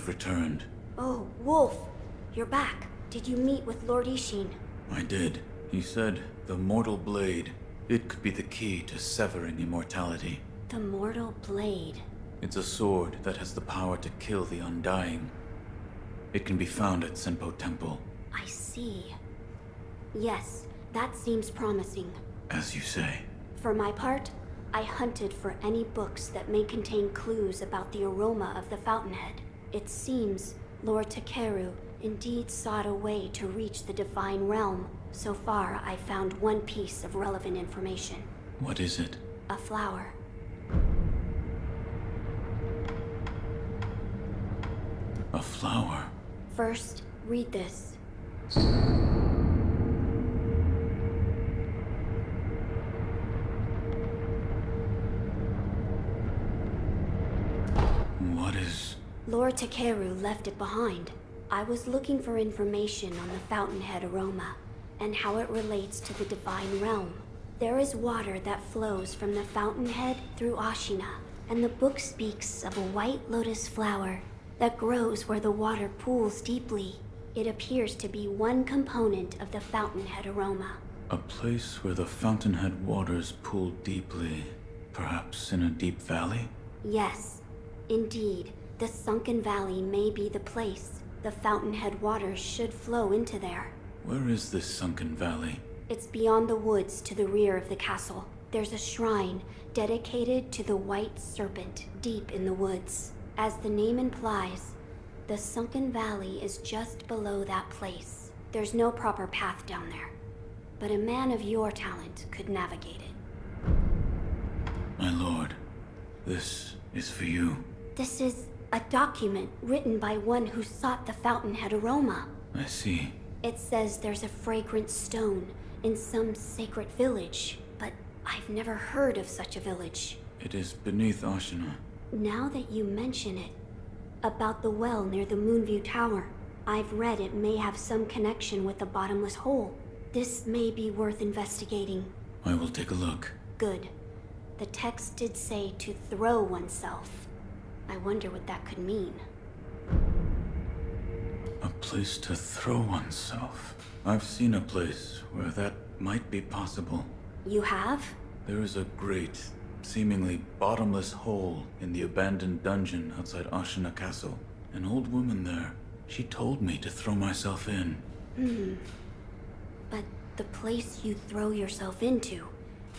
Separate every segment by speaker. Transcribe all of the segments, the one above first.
Speaker 1: have returned.
Speaker 2: Oh, Wolf, you're back. Did you meet with Lord Ishin?
Speaker 1: I did. He said the mortal blade, it could be the key to severing immortality.
Speaker 2: The mortal blade.
Speaker 1: It's a sword that has the power to kill the undying. It can be found at Senpo Temple.
Speaker 2: I see. Yes, that seems promising.
Speaker 1: As you say.
Speaker 2: For my part, I hunted for any books that may contain clues about the aroma of the fountainhead. It seems Lord Takeru indeed sought a way to reach the divine realm. So far, I found one piece of relevant information.
Speaker 1: What is it?
Speaker 2: A flower.
Speaker 1: A flower?
Speaker 2: First, read this.
Speaker 1: What is...
Speaker 2: Lord Takeru left it behind. I was looking for information on the fountainhead aroma and how it relates to the divine realm. There is water that flows from the fountainhead through Ashina, and the book speaks of a white lotus flower that grows where the water pools deeply. It appears to be one component of the fountainhead aroma.
Speaker 1: A place where the fountainhead waters pool deeply, perhaps in a deep valley?
Speaker 2: Yes, indeed. The Sunken Valley may be the place. The fountainhead waters should flow into there.
Speaker 1: Where is this Sunken Valley?
Speaker 2: It's beyond the woods to the rear of the castle. There's a shrine dedicated to the White Serpent deep in the woods. As the name implies, the Sunken Valley is just below that place. There's no proper path down there, but a man of your talent could navigate it.
Speaker 1: My lord, this is for you.
Speaker 2: This is a document written by one who sought the fountainhead aroma.
Speaker 1: I see.
Speaker 2: It says there's a fragrant stone in some sacred village, but I've never heard of such a village.
Speaker 1: It is beneath Ashina.
Speaker 2: Now that you mention it, about the well near the Moonview Tower, I've read it may have some connection with the bottomless hole. This may be worth investigating.
Speaker 1: I will take a look.
Speaker 2: Good. The text did say to throw oneself. I wonder what that could mean.
Speaker 1: A place to throw oneself. I've seen a place where that might be possible.
Speaker 2: You have?
Speaker 1: There is a great, seemingly bottomless hole in the abandoned dungeon outside Ashina Castle. An old woman there. She told me to throw myself in.
Speaker 2: But the place you throw yourself into,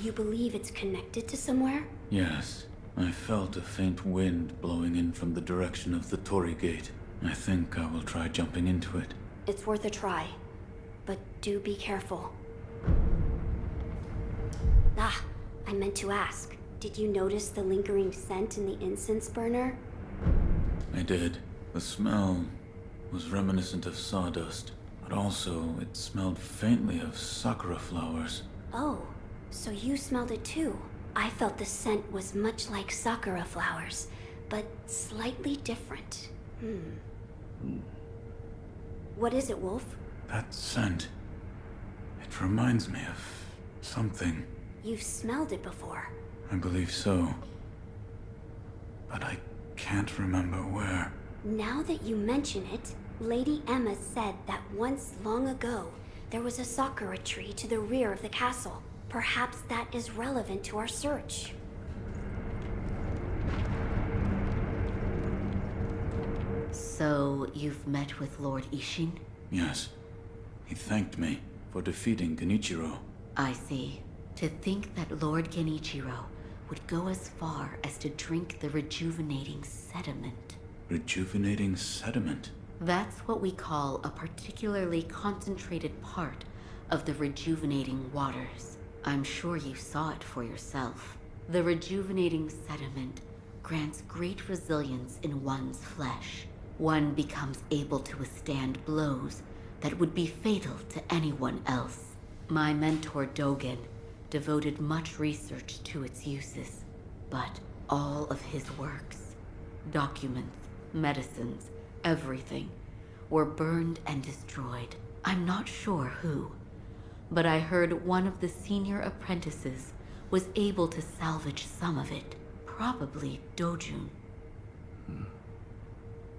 Speaker 2: you believe it's connected to somewhere?
Speaker 1: Yes. I felt a faint wind blowing in from the direction of the Torii Gate. I think I will try jumping into it.
Speaker 2: It's worth a try, but do be careful. Ah, I meant to ask. Did you notice the lingering scent in the incense burner?
Speaker 1: I did. The smell was reminiscent of sawdust, but also it smelled faintly of sakura flowers.
Speaker 2: Oh, so you smelled it too. I felt the scent was much like sakura flowers, but slightly different. What is it, Wolf?
Speaker 1: That scent. It reminds me of something.
Speaker 2: You've smelled it before.
Speaker 1: I believe so. But I can't remember where.
Speaker 2: Now that you mention it, Lady Emma said that once long ago, there was a sakura tree to the rear of the castle. Perhaps that is relevant to our search.
Speaker 3: So, you've met with Lord Ishin?
Speaker 1: Yes. He thanked me for defeating Genichiro.
Speaker 3: I see. To think that Lord Genichiro would go as far as to drink the rejuvenating sediment.
Speaker 1: Rejuvenating sediment?
Speaker 3: That's what we call a particularly concentrated part of the rejuvenating waters. I'm sure you saw it for yourself. The rejuvenating sediment grants great resilience in one's flesh. One becomes able to withstand blows that would be fatal to anyone else. My mentor Dogen devoted much research to its uses, but all of his works, documents, medicines, everything, were burned and destroyed. I'm not sure who, but I heard one of the senior apprentices was able to salvage some of it. Probably Dojun.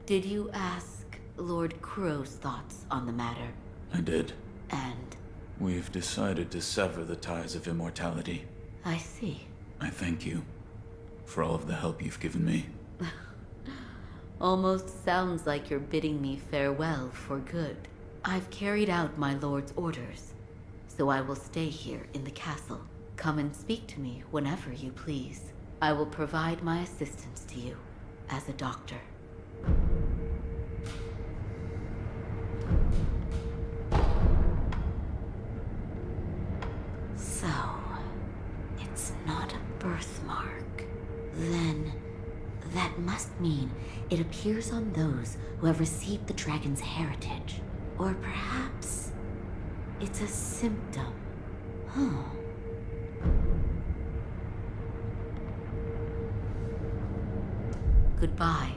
Speaker 3: Did you ask Lord Kuro's thoughts on the matter?
Speaker 1: I did.
Speaker 3: And
Speaker 1: We've decided to sever the ties of immortality.
Speaker 3: I see.
Speaker 1: I thank you for all of the help you've given me.
Speaker 3: Almost sounds like you're bidding me farewell for good. I've carried out my lord's orders, so I will stay here in the castle. Come and speak to me whenever you please. I will provide my assistance to you as a doctor. So, it's not a birthmark. Then, that must mean it appears on those who have received the dragon's heritage. Or perhaps it's a symptom. Huh. Goodbye.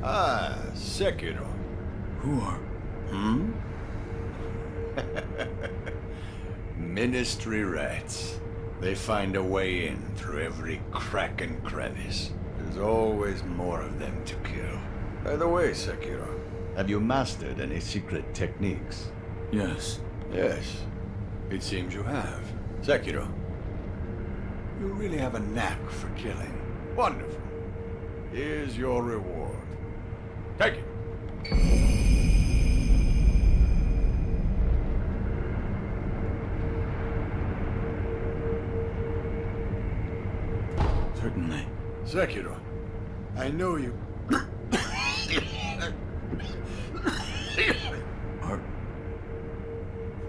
Speaker 4: Ah, Sekiro.
Speaker 1: Who are...
Speaker 4: Ministry rats. They find a way in through every crack and crevice. There's always more of them to kill. By the way, Sekiro, have you mastered any secret techniques?
Speaker 1: Yes.
Speaker 4: Yes, it seems you have. Sekiro, you really have a knack for killing. Wonderful. Here's your reward. Take it.
Speaker 1: Certainly.
Speaker 4: Sekiro, I know you.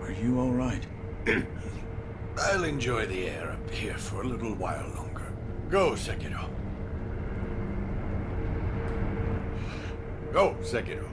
Speaker 1: Are you all right?
Speaker 4: I'll enjoy the air up here for a little while longer. Go, Sekiro. Go, Sekiro.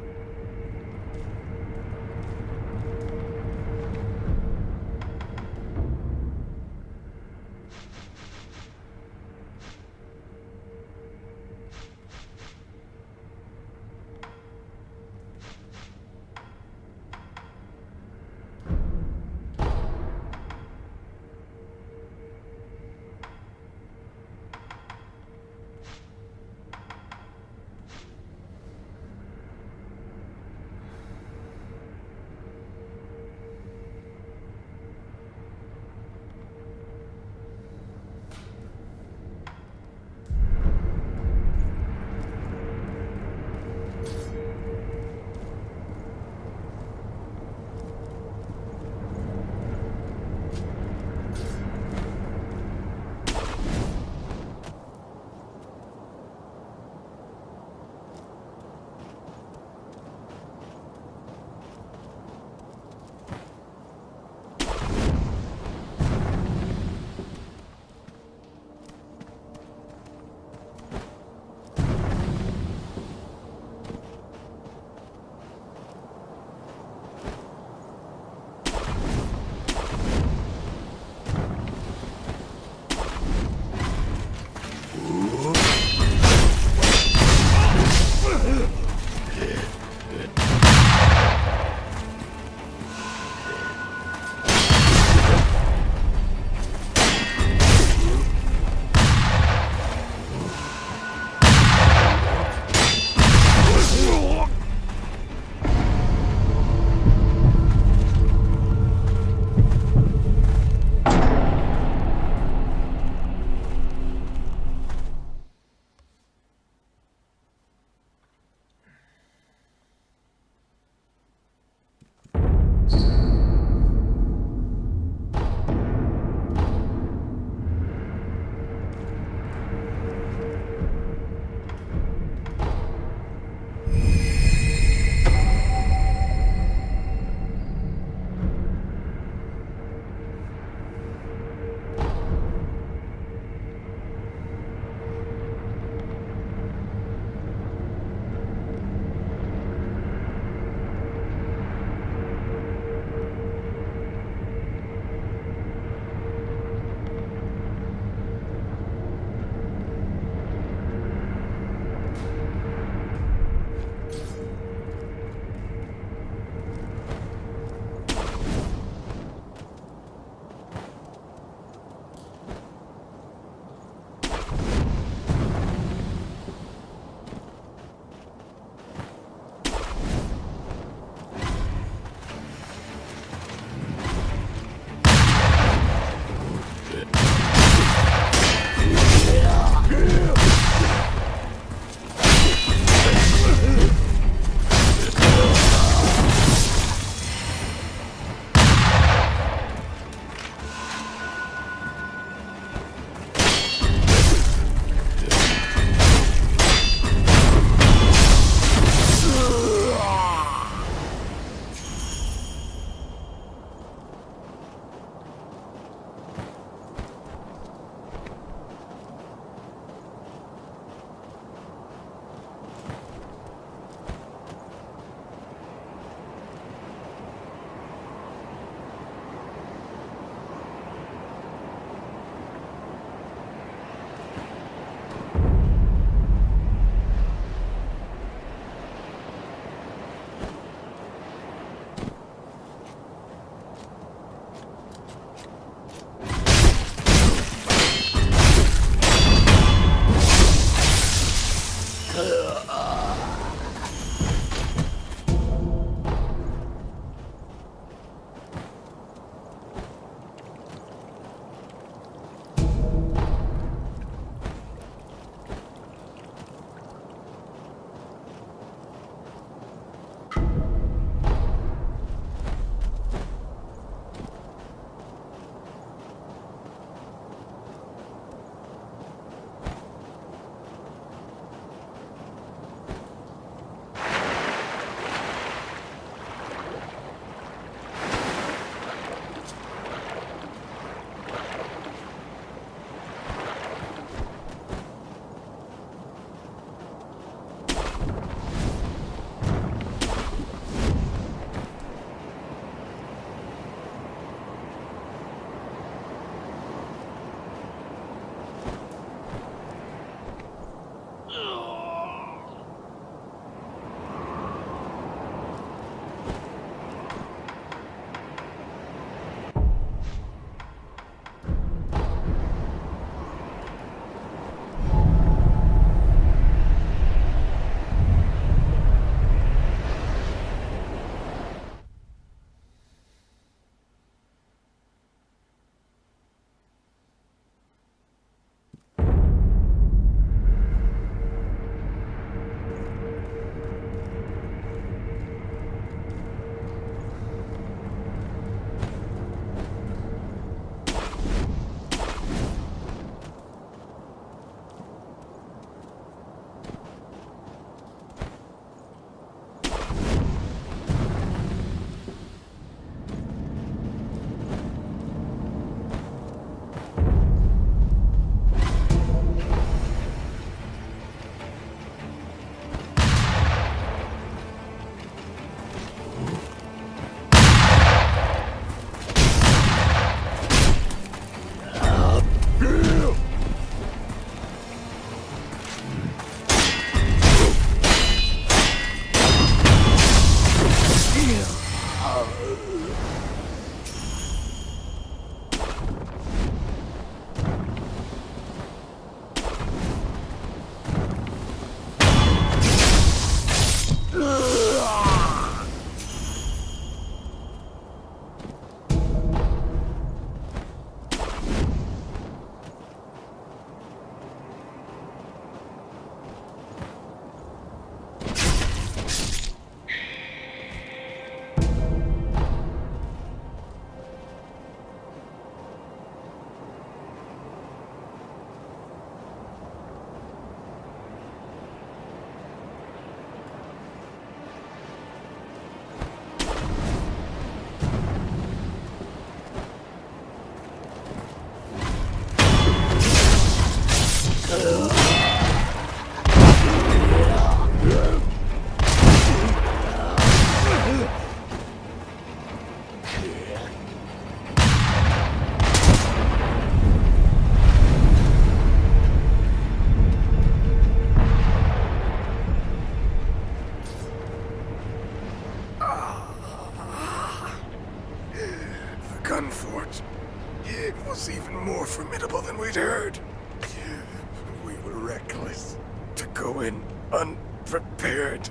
Speaker 5: go in unprepared.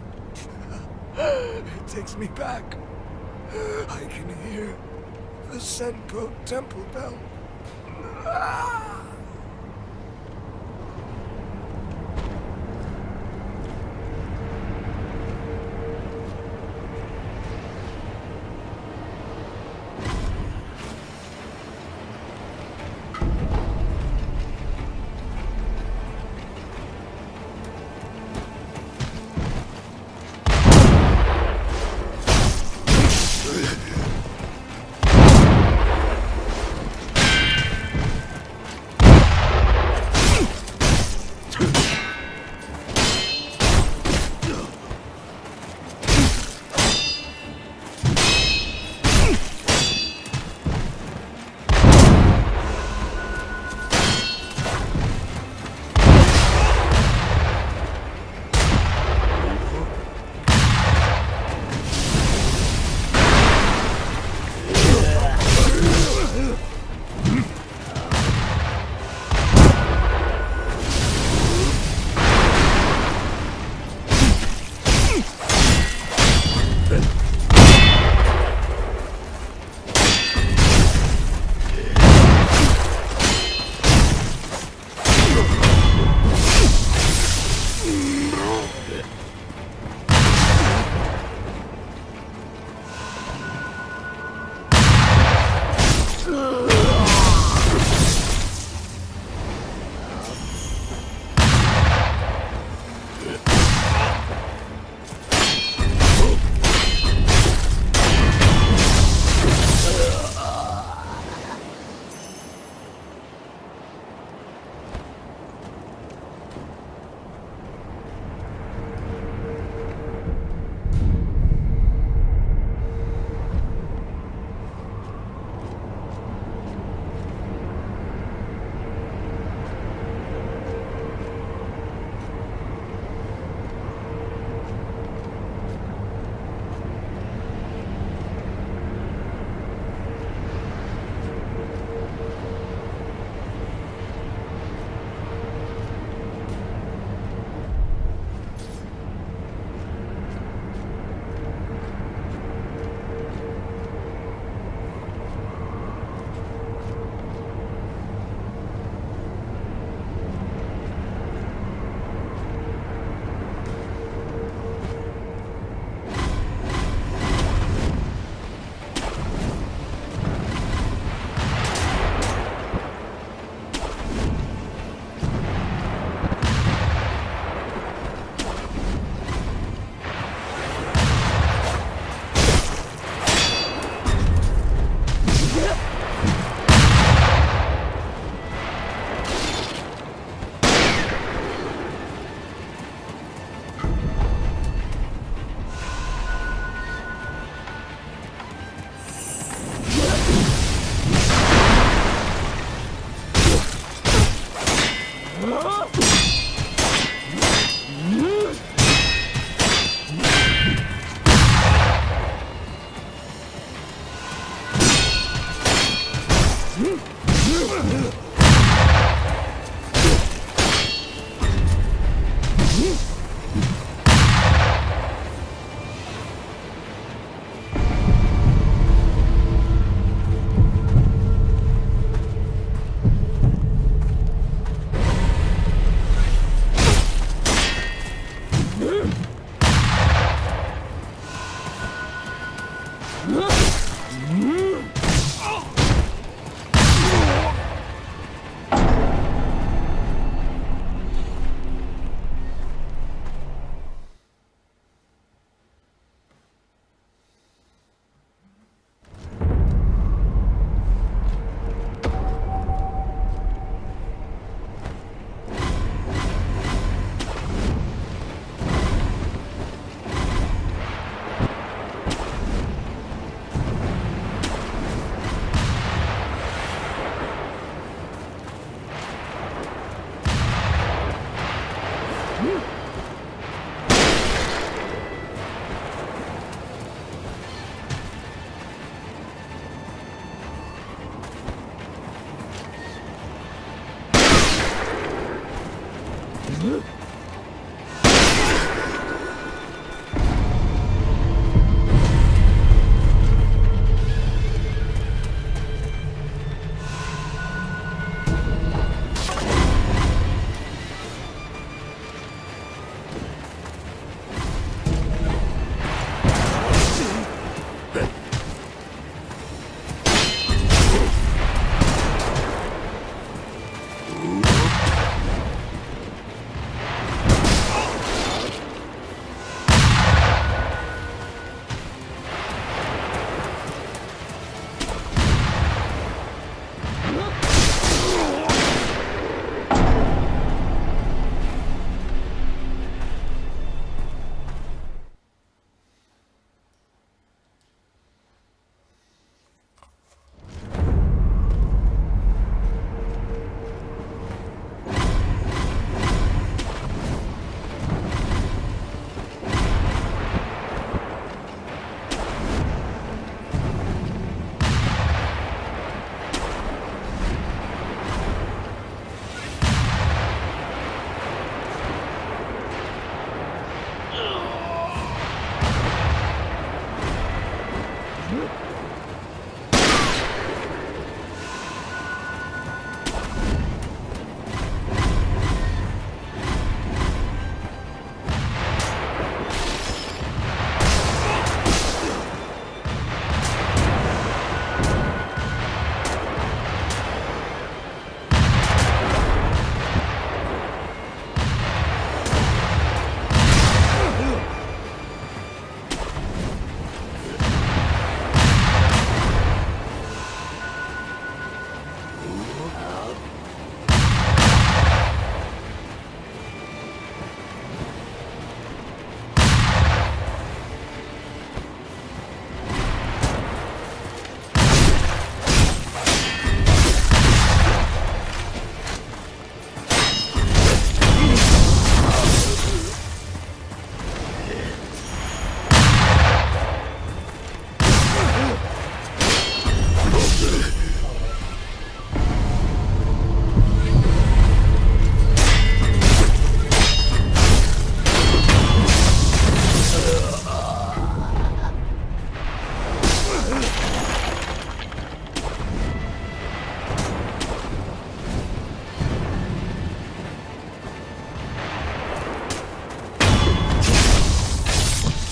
Speaker 5: It takes me back. I can hear the Senko temple bell.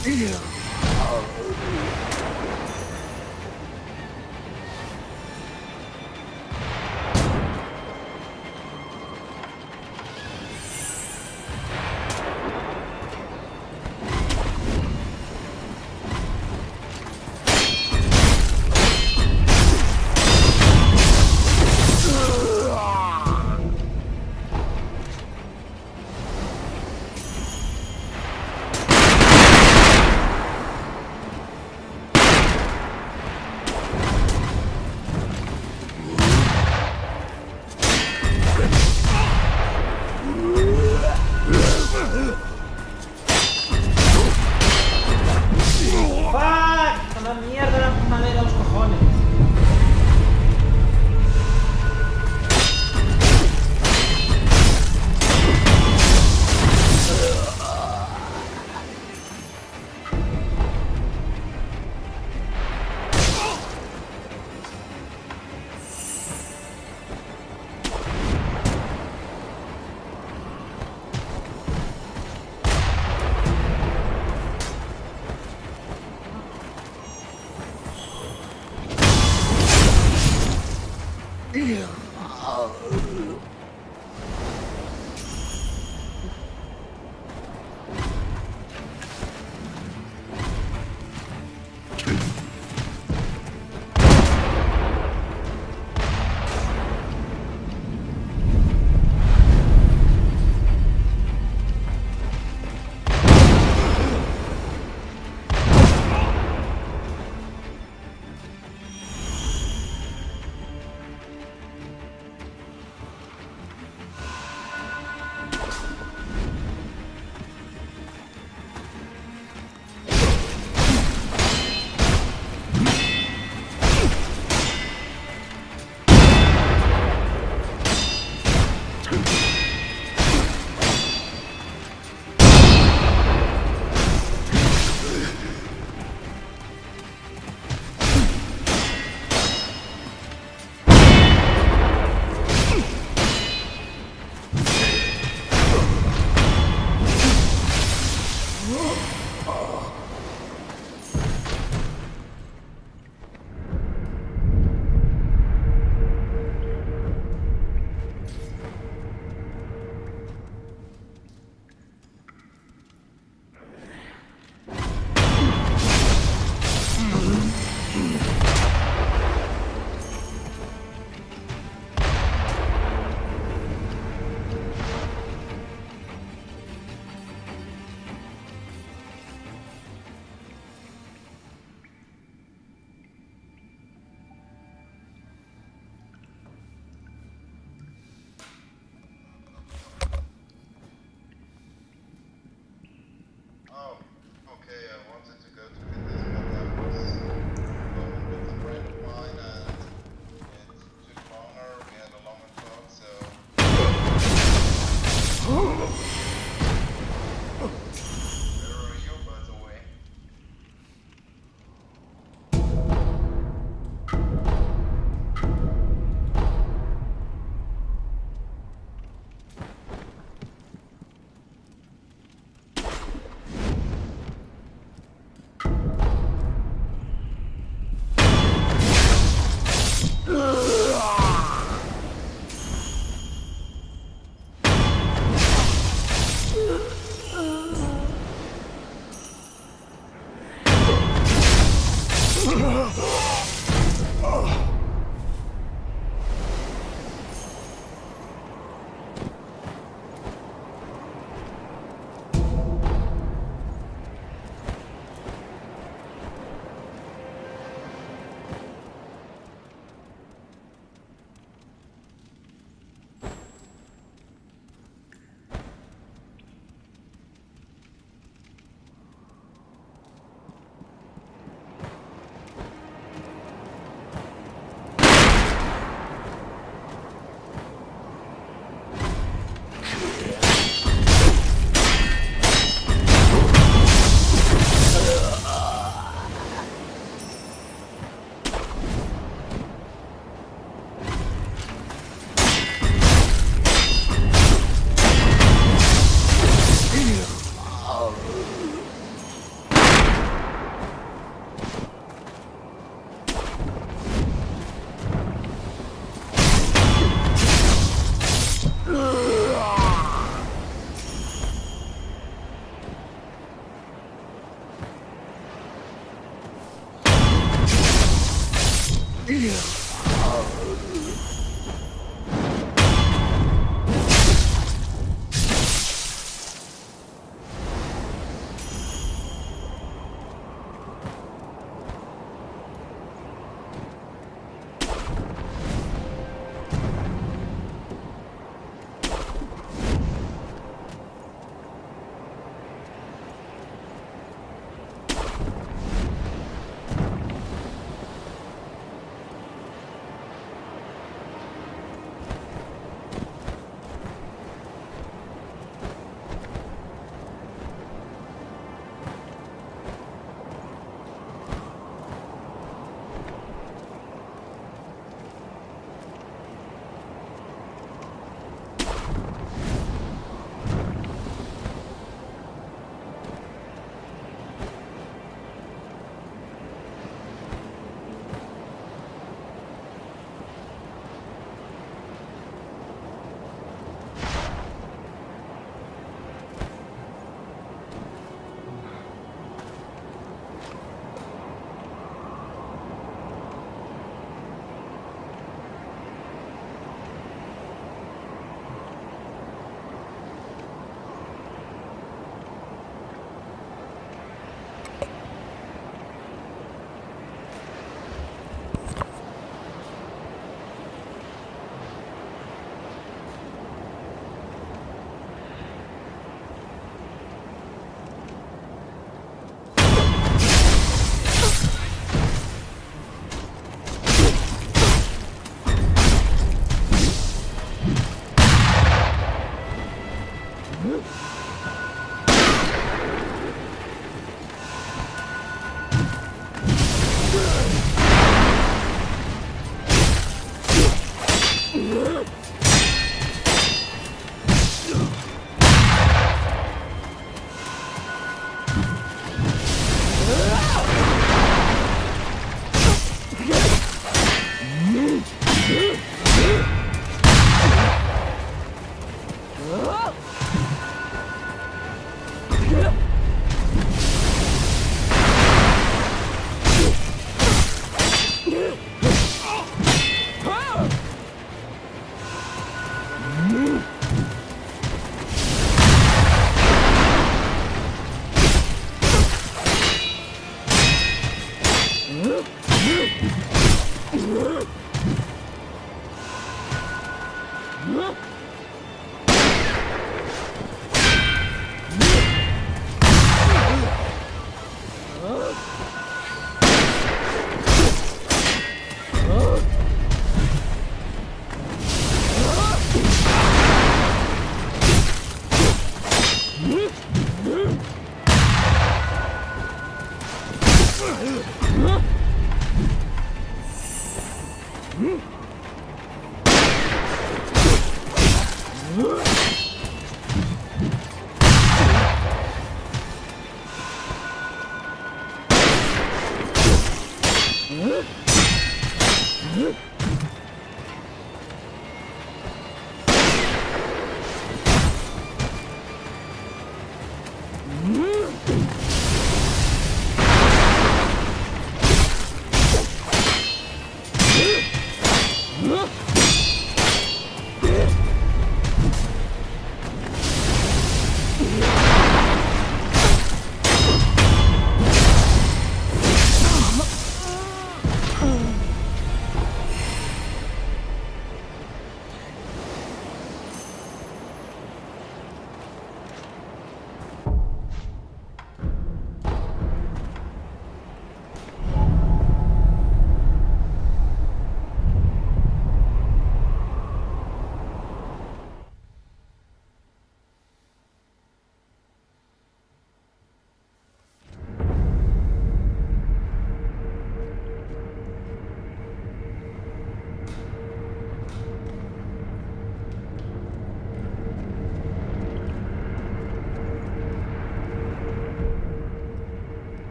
Speaker 6: ¡Fuck! ¡A la mierda la madera, los cojones!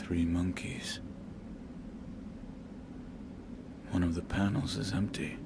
Speaker 1: 3 monkeys. One of the panels is empty.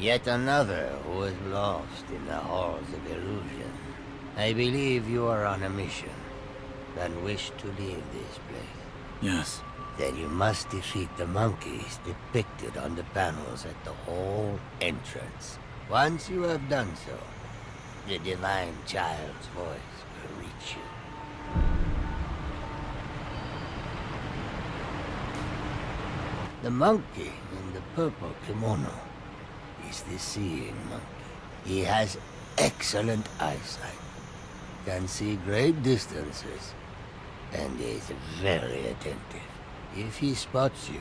Speaker 7: Yet another who is lost in the halls of illusion. I believe you are on a mission, and wish to leave this place.
Speaker 1: Yes.
Speaker 7: Then you must defeat the monkeys depicted on the panels at the hall entrance. Once you have done so, the divine child's voice will reach you. The monkey in the purple kimono is the seeing monkey. He has excellent eyesight, can see great distances, and is very attentive. If he spots you,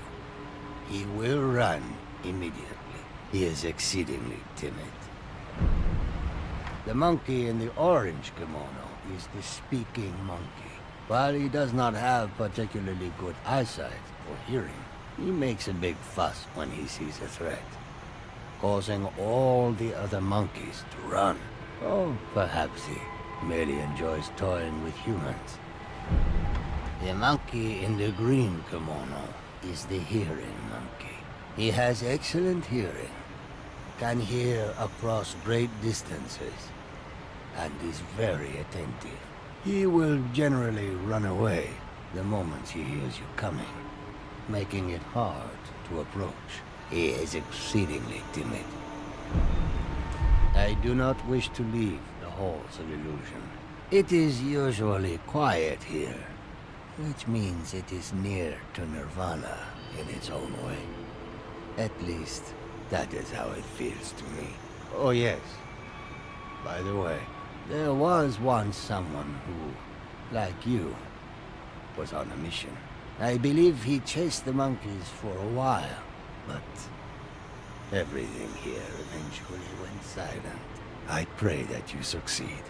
Speaker 7: he will run immediately. He is exceedingly timid. The monkey in the orange kimono is the speaking monkey. While he does not have particularly good eyesight or hearing, he makes a big fuss when he sees a threat, causing all the other monkeys to run. Or perhaps he merely enjoys toying with humans. The monkey in the green kimono is the hearing monkey. He has excellent hearing, can hear across great distances, and is very attentive. He will generally run away the moment he hears you coming, making it hard to approach. He is exceedingly timid. I do not wish to leave the halls of illusion. It is usually quiet here, which means it is near to nirvana in its own way. At least, that is how it feels to me. Oh yes. By the way, there was once someone who, like you, was on a mission. I believe he chased the monkeys for a while, but everything here eventually went silent. I pray that you succeed.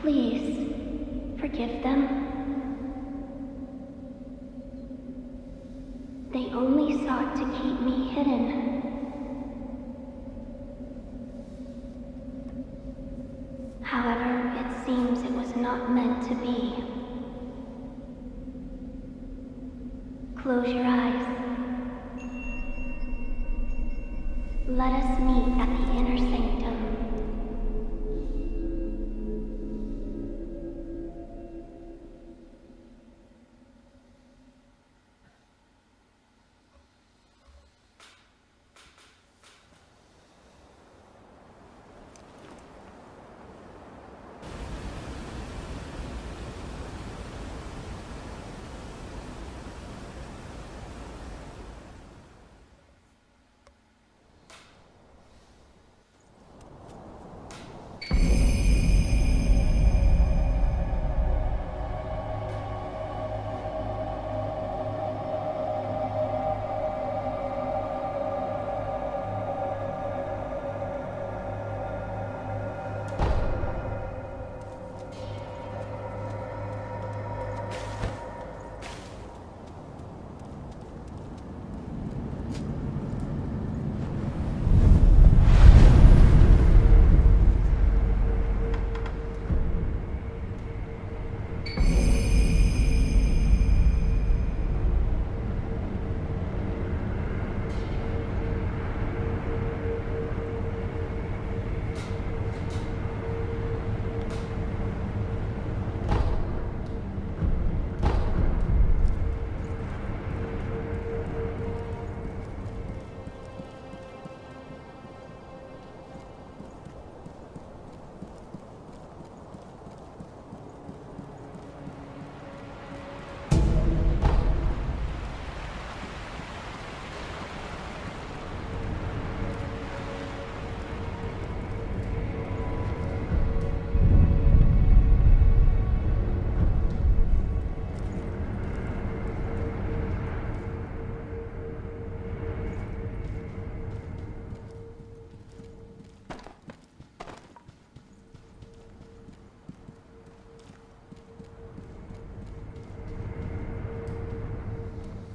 Speaker 2: Please, forgive them. They only sought to keep me hidden. However, it seems it was not meant to be. Close your eyes. Let us meet at the inner sanctum.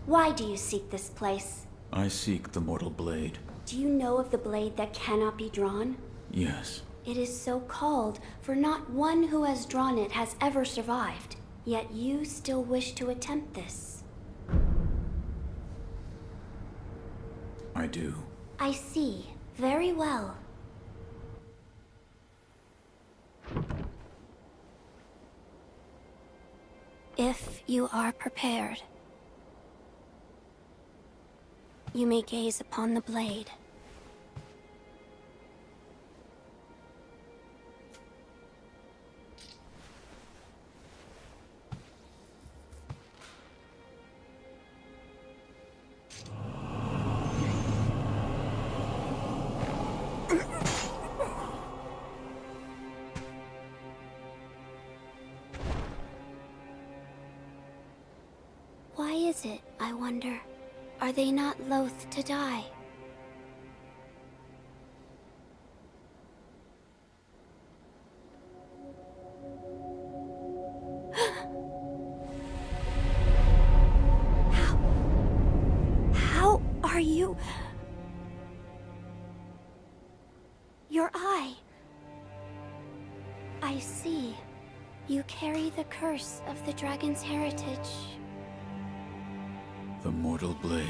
Speaker 2: Why do you seek this place?
Speaker 1: I seek the mortal blade.
Speaker 2: Do you know of the blade that cannot be drawn?
Speaker 1: Yes.
Speaker 2: It is so called, for not one who has drawn it has ever survived. Yet you still wish to attempt this.
Speaker 1: I do.
Speaker 2: I see. Very well. If you are prepared, you may gaze upon the blade. Why is it, I wonder? Are they not loath to die? How are you? Your eye. I see. You carry the curse of the dragon's heritage.
Speaker 1: The mortal blade.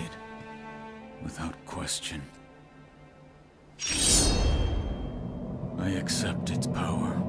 Speaker 1: Without question. I accept its power.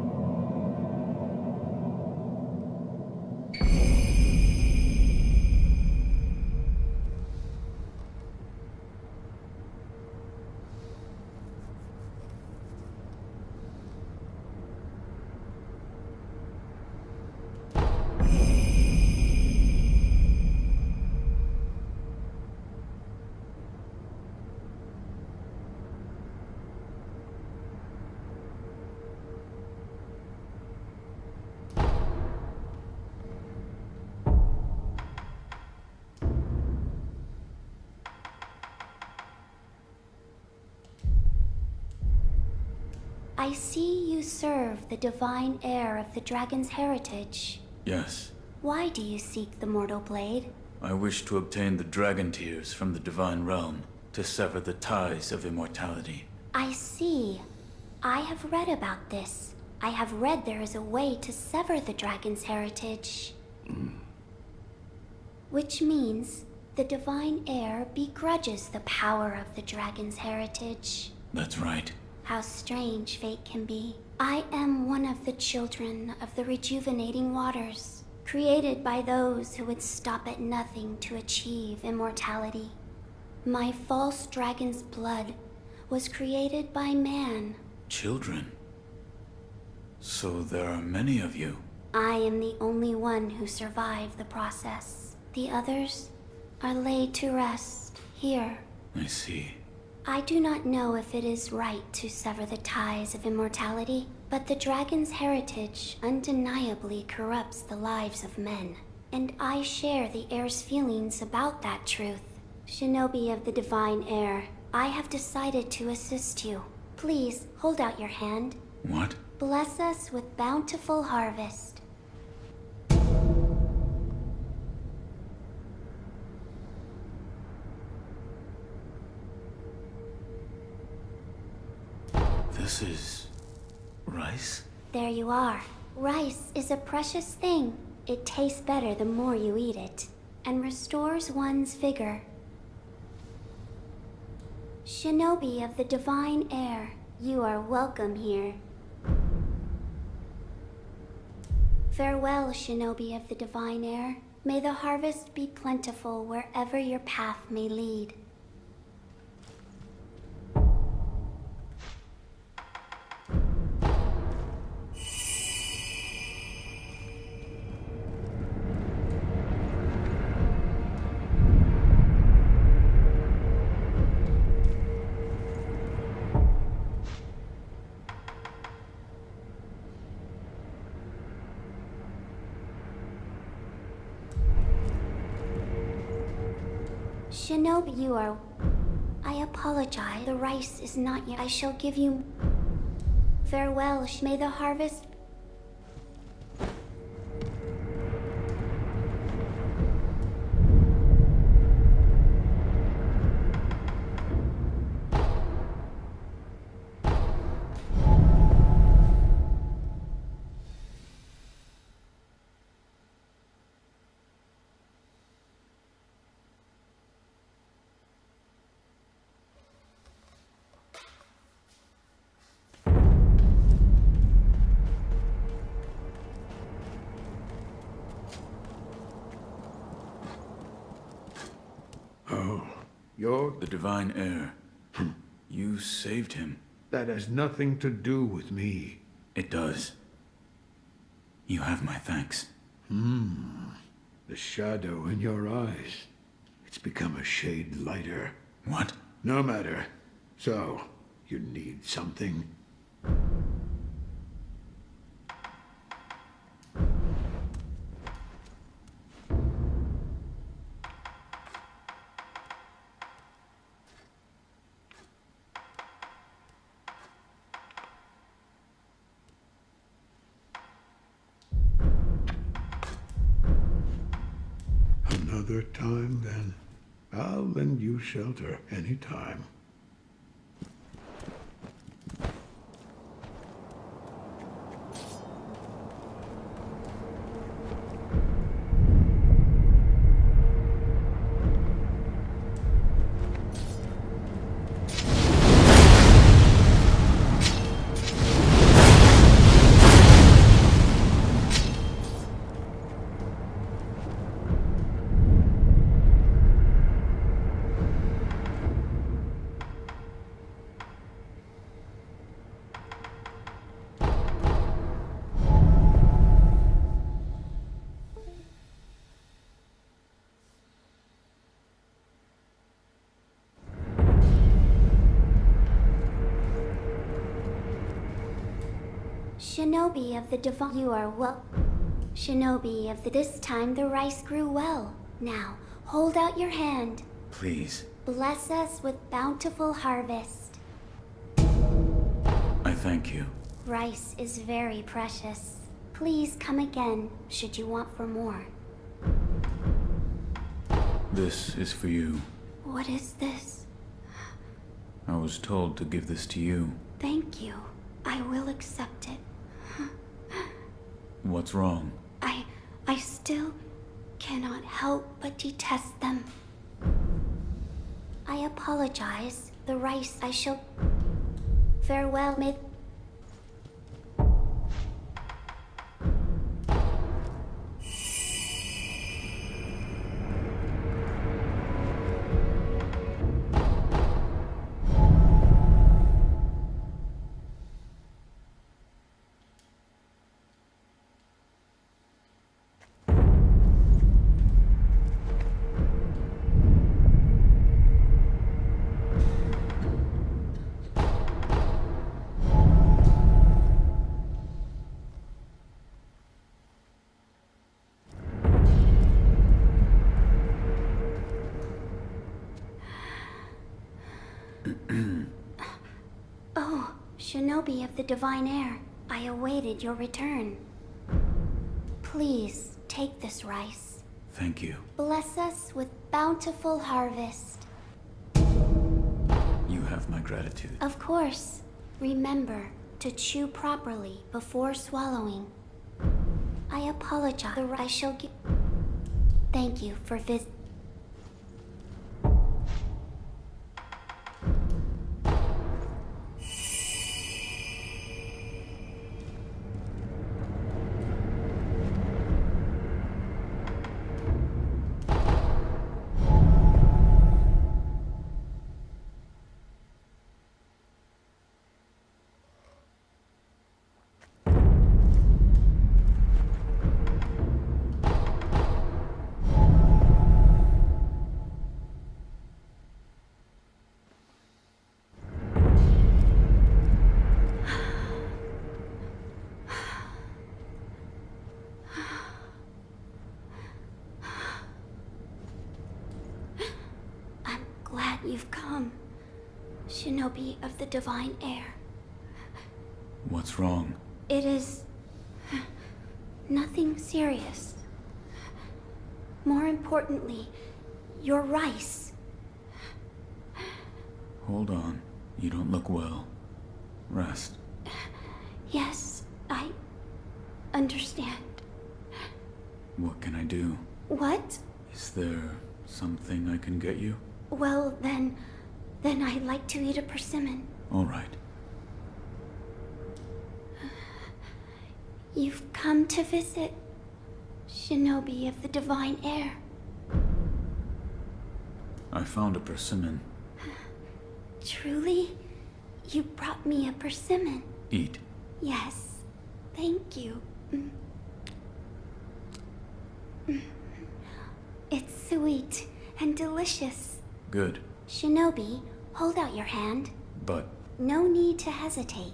Speaker 2: I see you serve the divine heir of the dragon's heritage.
Speaker 1: Yes,
Speaker 2: Why do you seek the mortal blade?
Speaker 1: I wish to obtain the dragon tears from the divine realm to sever the ties of immortality.
Speaker 2: I see. I have read about this. I have read there is a way to sever the dragon's heritage. Which means the divine heir begrudges the power of the dragon's heritage.
Speaker 1: That's right.
Speaker 2: How strange fate can be. I am one of the children of the rejuvenating waters, created by those who would stop at nothing to achieve immortality. My false dragon's blood was created by man.
Speaker 1: Children? So there are many of you.
Speaker 2: I am the only one who survived the process. The others are laid to rest here.
Speaker 1: I see.
Speaker 2: I do not know if it is right to sever the ties of immortality, but the dragon's heritage undeniably corrupts the lives of men. And I share the heir's feelings about that truth. Shinobi of the divine heir, I have decided to assist you. Please, hold out your hand.
Speaker 1: What?
Speaker 2: Bless us with bountiful harvest.
Speaker 1: This is... rice?
Speaker 2: There you are. Rice is a precious thing. It tastes better the more you eat it, and restores one's vigor. Shinobi of the divine heir, you are welcome here. Farewell, Shinobi of the divine heir. May the harvest be plentiful wherever your path may lead. Shinobi, you are... I apologize. The rice is not yet. I shall give you... Farewell. May the harvest...
Speaker 8: You're...
Speaker 1: The divine heir. You saved him.
Speaker 8: That has nothing to do with me.
Speaker 1: It does. You have my thanks.
Speaker 8: The shadow in your eyes. It's become a shade lighter.
Speaker 1: What?
Speaker 8: No matter. So, you need something? Another time, then. I'll lend you shelter anytime.
Speaker 2: Shinobi of the divine... You are well... Shinobi of the... This time the rice grew well. Now, hold out your hand.
Speaker 1: Please.
Speaker 2: Bless us with bountiful harvest.
Speaker 1: I Thank you.
Speaker 2: Rice is very precious. Please come again, should you want for more.
Speaker 1: This is for you.
Speaker 2: What is this?
Speaker 1: I was told to give this to you.
Speaker 2: Thank you. I will accept it.
Speaker 1: What's wrong?
Speaker 2: I still cannot help but detest them. I apologize. The rice I shall... Farewell, Mid... Oh, Shinobi of the Divine Air, I awaited your return. Please, take this rice.
Speaker 1: Thank you.
Speaker 2: Bless us with bountiful harvest.
Speaker 1: You have my gratitude.
Speaker 2: Of course. Remember to chew properly before swallowing. I apologize. I shall give... Thank you for visiting. Glad you've come, Shinobi of the Divine Air.
Speaker 1: What's wrong?
Speaker 2: It is... nothing serious. More importantly, your rice.
Speaker 1: Hold on. You don't look well. Rest.
Speaker 2: Yes, I... understand.
Speaker 1: What can I do?
Speaker 2: What?
Speaker 1: Is there something I can get you?
Speaker 2: Well, then I'd like to eat a persimmon.
Speaker 1: All right.
Speaker 2: You've come to visit Shinobi of the Divine Air.
Speaker 1: I found a persimmon.
Speaker 2: Truly? You brought me a persimmon.
Speaker 1: Eat.
Speaker 2: Yes. Thank you. It's sweet and delicious.
Speaker 1: Good.
Speaker 2: Shinobi, hold out your hand.
Speaker 1: But...
Speaker 2: No need to hesitate.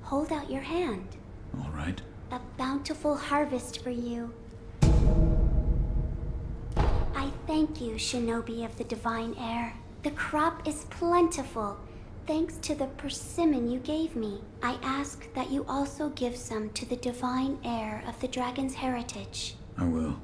Speaker 2: Hold out your hand.
Speaker 1: all right.
Speaker 2: A bountiful harvest for you. I thank you, Shinobi of the Divine Air. The crop is plentiful, thanks to the persimmon you gave me. I ask that you also give some to the Divine Heir of the Dragon's heritage.
Speaker 1: I will.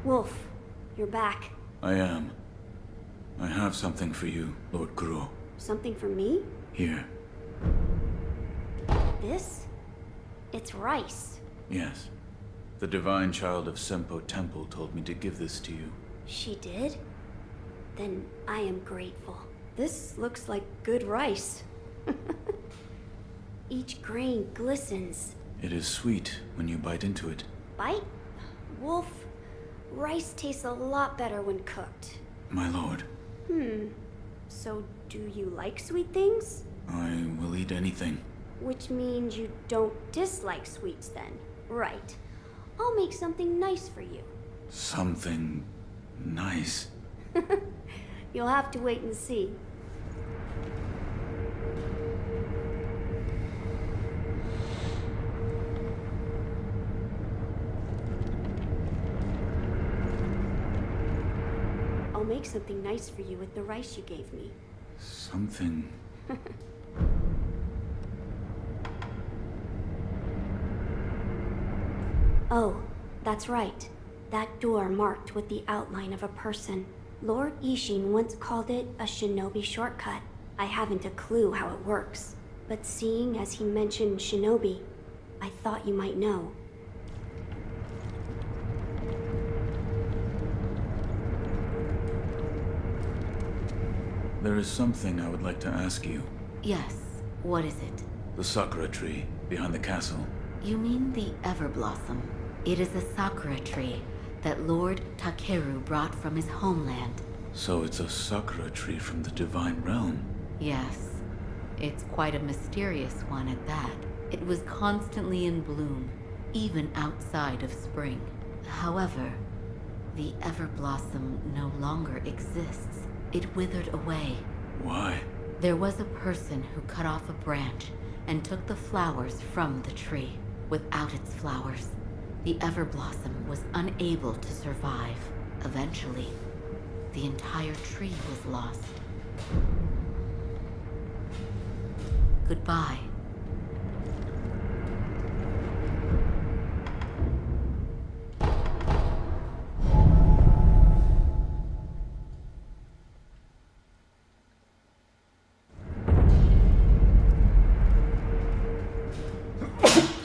Speaker 2: Wolf, you're back.
Speaker 1: I am. I have something for you, Lord Kuro.
Speaker 2: Something for me?
Speaker 1: Here.
Speaker 2: This? It's rice.
Speaker 1: Yes. The divine child of Senpo Temple told me to give this to you.
Speaker 2: She did? Then I am grateful. This looks like good rice. Each grain glistens.
Speaker 1: It is sweet when you bite into it.
Speaker 2: Bite? Wolf, rice tastes a lot better when cooked.
Speaker 1: My lord,
Speaker 2: So do you like sweet things?
Speaker 1: I will eat anything.
Speaker 2: Which means you don't dislike sweets then, right? I'll make something nice for you.
Speaker 1: Something nice.
Speaker 2: You'll have to wait and see. I'll make something nice for you with the rice you gave me.
Speaker 1: Something.
Speaker 2: Oh, that's right. That door marked with the outline of a person. Lord Ishin once called it a shinobi shortcut. I haven't a clue how it works, but seeing as he mentioned shinobi, I thought you might know.
Speaker 1: There is something I would like to ask you.
Speaker 3: Yes, what is it?
Speaker 1: The sakura tree behind the castle.
Speaker 3: You mean the Everblossom? It is a sakura tree that Lord Takeru brought from his homeland.
Speaker 1: So it's a sakura tree from the divine realm.
Speaker 3: Yes, it's quite a mysterious one at that. It was constantly in bloom, even outside of spring. However, the Everblossom no longer exists. It withered away.
Speaker 1: Why?
Speaker 3: There was a person who cut off a branch and took the flowers from the tree. Without its flowers, the Everblossom was unable to survive. Eventually, the entire tree was lost. Goodbye.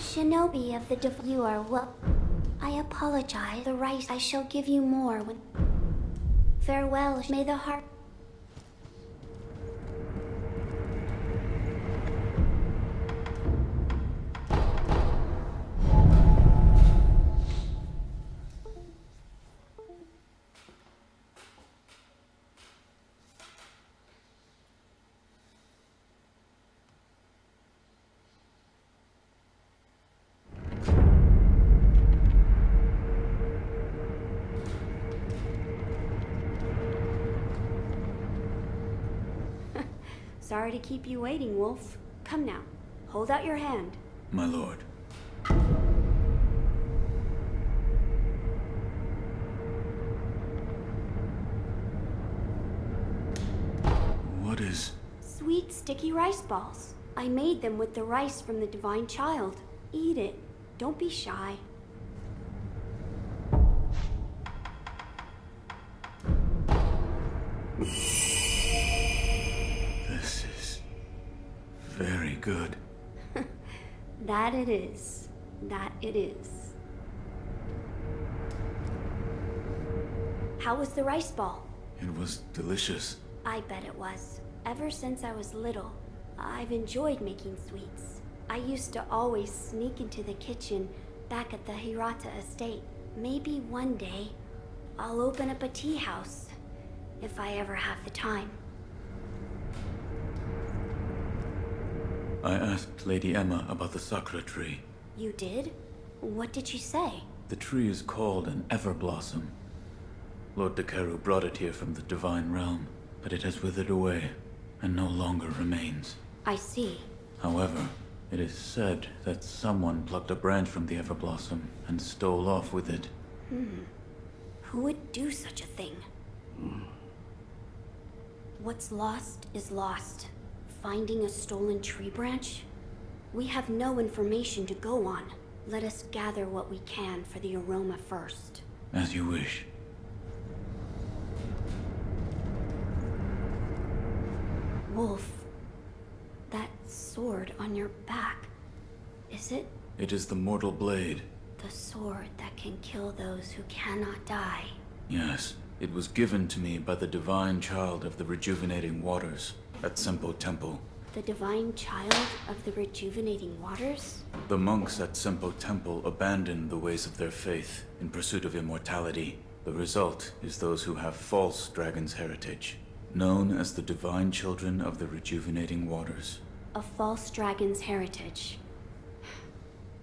Speaker 2: Shinobi of the you are well. I apologize. The rice I shall give you more when. Farewell. May the heart. Sorry to keep you waiting, Wolf. Come now. Hold out your hand.
Speaker 1: My lord. What is...
Speaker 2: Sweet, sticky rice balls. I made them with the rice from the Divine Child. Eat it. Don't be shy.
Speaker 1: This is... very good.
Speaker 2: That it is. That it is. How was the rice ball?
Speaker 1: It was delicious.
Speaker 2: I bet it was. Ever since I was little, I've enjoyed making sweets. I used to always sneak into the kitchen back at the Hirata estate. Maybe one day, I'll open up a tea house, if I ever have the time.
Speaker 1: I asked Lady Emma about the sakura tree.
Speaker 2: You did? What did she say?
Speaker 1: The tree is called an Everblossom. Lord Takeru brought it here from the divine realm, but it has withered away and no longer remains.
Speaker 2: I see.
Speaker 1: However, it is said that someone plucked a branch from the Everblossom and stole off with it.
Speaker 2: Who would do such a thing? What's lost is lost. Finding a stolen tree branch? We have no information to go on. Let us gather what we can for the aroma first.
Speaker 1: As you wish.
Speaker 2: Wolf, that sword on your back, is it
Speaker 1: It is the mortal blade.
Speaker 2: the sword that can kill those who cannot die?
Speaker 1: Yes, it was given to me by the divine child of the rejuvenating waters at Senpo Temple.
Speaker 2: The divine child of the rejuvenating waters?
Speaker 1: The monks at Senpo Temple abandoned the ways of their faith in pursuit of immortality. The result is those who have false dragon's heritage, known as the divine children of the rejuvenating waters.
Speaker 2: A false dragon's heritage.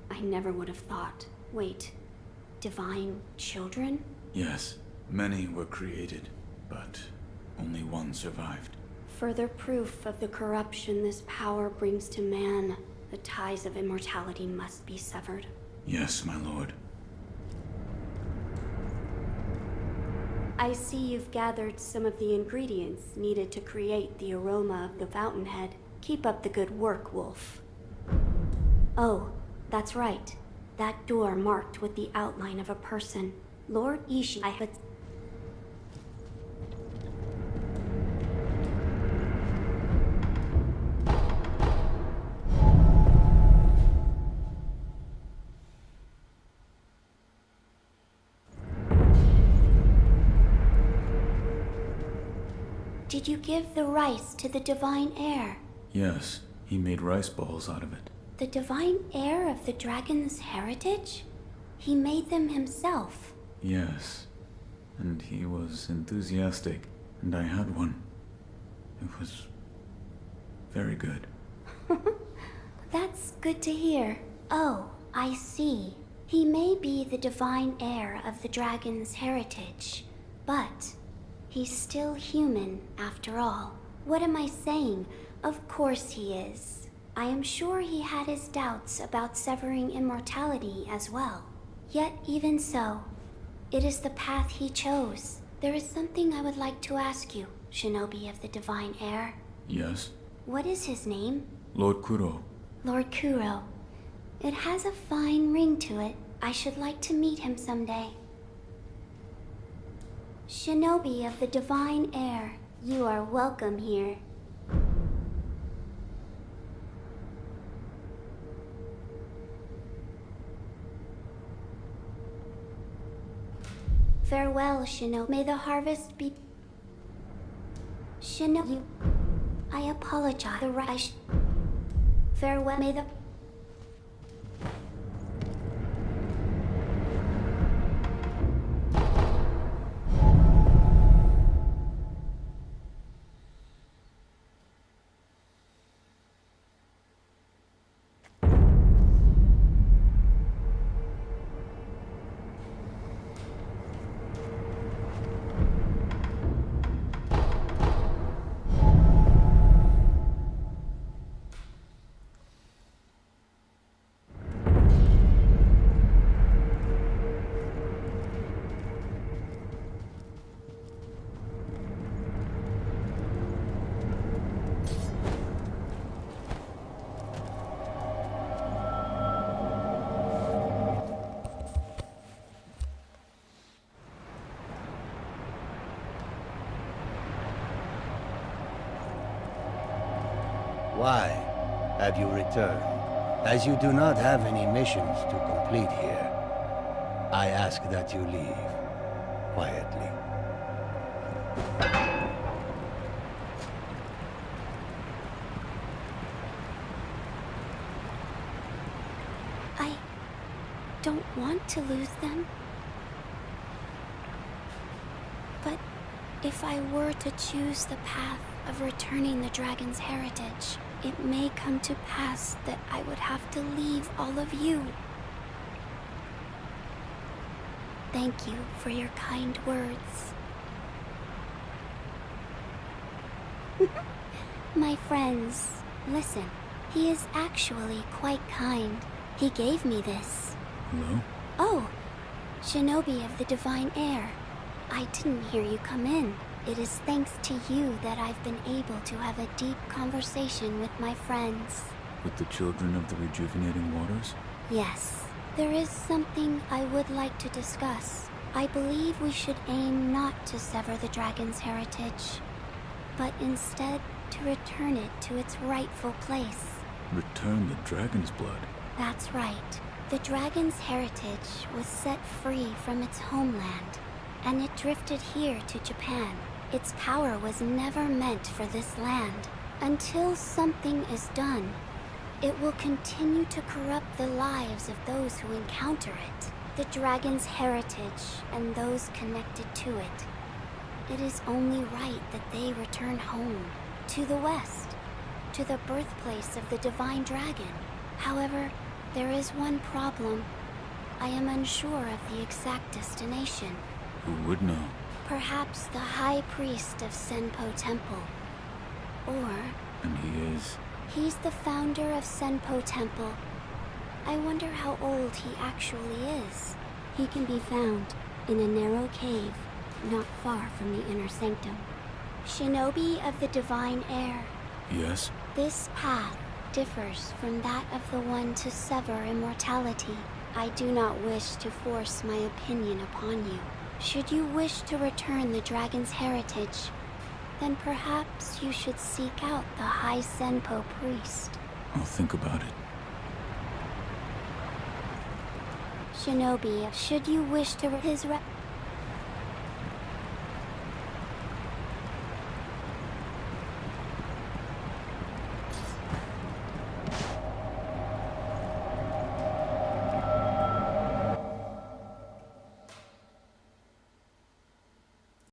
Speaker 2: I never would have thought. Wait, divine children?
Speaker 1: Yes, many were created, but only one survived.
Speaker 2: Further proof of the corruption this power brings to man. The ties of immortality must be severed.
Speaker 1: Yes, my lord.
Speaker 2: I see you've gathered some of the ingredients needed to create the aroma of the fountainhead. Keep up the good work, Wolf. Oh, that's right. That door marked with the outline of a person. Lord Ishi. Did you give the rice to the divine heir?
Speaker 1: Yes, he made rice balls out of it.
Speaker 2: The divine heir of the dragon's heritage? He made them himself.
Speaker 1: Yes, and he was enthusiastic, and I had one. It was very good.
Speaker 2: That's good to hear. Oh, I see. He may be the divine heir of the dragon's heritage, but he's still human after all. What am I saying? Of course he is. I am sure he had his doubts about severing immortality as well. Yet even so, it is the path he chose. There is something I would like to ask you, Shinobi of the Divine Heir.
Speaker 1: Yes?
Speaker 2: What is his name?
Speaker 1: Lord Kuro.
Speaker 2: Lord Kuro. It has a fine ring to it. I should like to meet him someday. Shinobi of the Divine Heir, you are welcome here. Farewell, Shinobi. May the harvest be... Shinobi... I apologize. The right... Farewell. May the...
Speaker 7: Why have you returned? As you do not have any missions to complete here, I ask that you leave quietly.
Speaker 2: I don't want to lose them. But if I were to choose the path of returning the dragon's heritage, it may come to pass that I would have to leave all of you. Thank you for your kind words. My friends, listen. He is actually quite kind. He gave me this.
Speaker 1: Hello?
Speaker 2: Oh, Shinobi of the Divine Heir. I didn't hear you come in. It is thanks to you that I've been able to have a deep conversation with my friends.
Speaker 1: With the children of the rejuvenating waters?
Speaker 2: Yes. There is something I would like to discuss. I believe we should aim not to sever the dragon's heritage, but instead to return it to its rightful place.
Speaker 1: Return the dragon's blood?
Speaker 2: That's right. The dragon's heritage was set free from its homeland, and it drifted here to Japan. Its power was never meant for this land. Until something is done, it will continue to corrupt the lives of those who encounter it, the dragon's heritage, and those connected to it. It is only right that they return home, to the west, to the birthplace of the divine dragon. However, there is one problem. I am unsure of the exact destination.
Speaker 1: Who would know?
Speaker 2: Perhaps the High Priest of Senpo Temple. Or...
Speaker 1: And he is...
Speaker 2: He's the founder of Senpo Temple. I wonder how old he actually is. He can be found in a narrow cave, not far from the inner sanctum. Shinobi of the Divine Air.
Speaker 1: Yes?
Speaker 2: This path differs from that of the one to sever immortality. I do not wish to force my opinion upon you. Should you wish to return the dragon's heritage, then perhaps you should seek out the High Senpo priest.
Speaker 1: I'll think about it.
Speaker 2: Shinobi, should you wish to his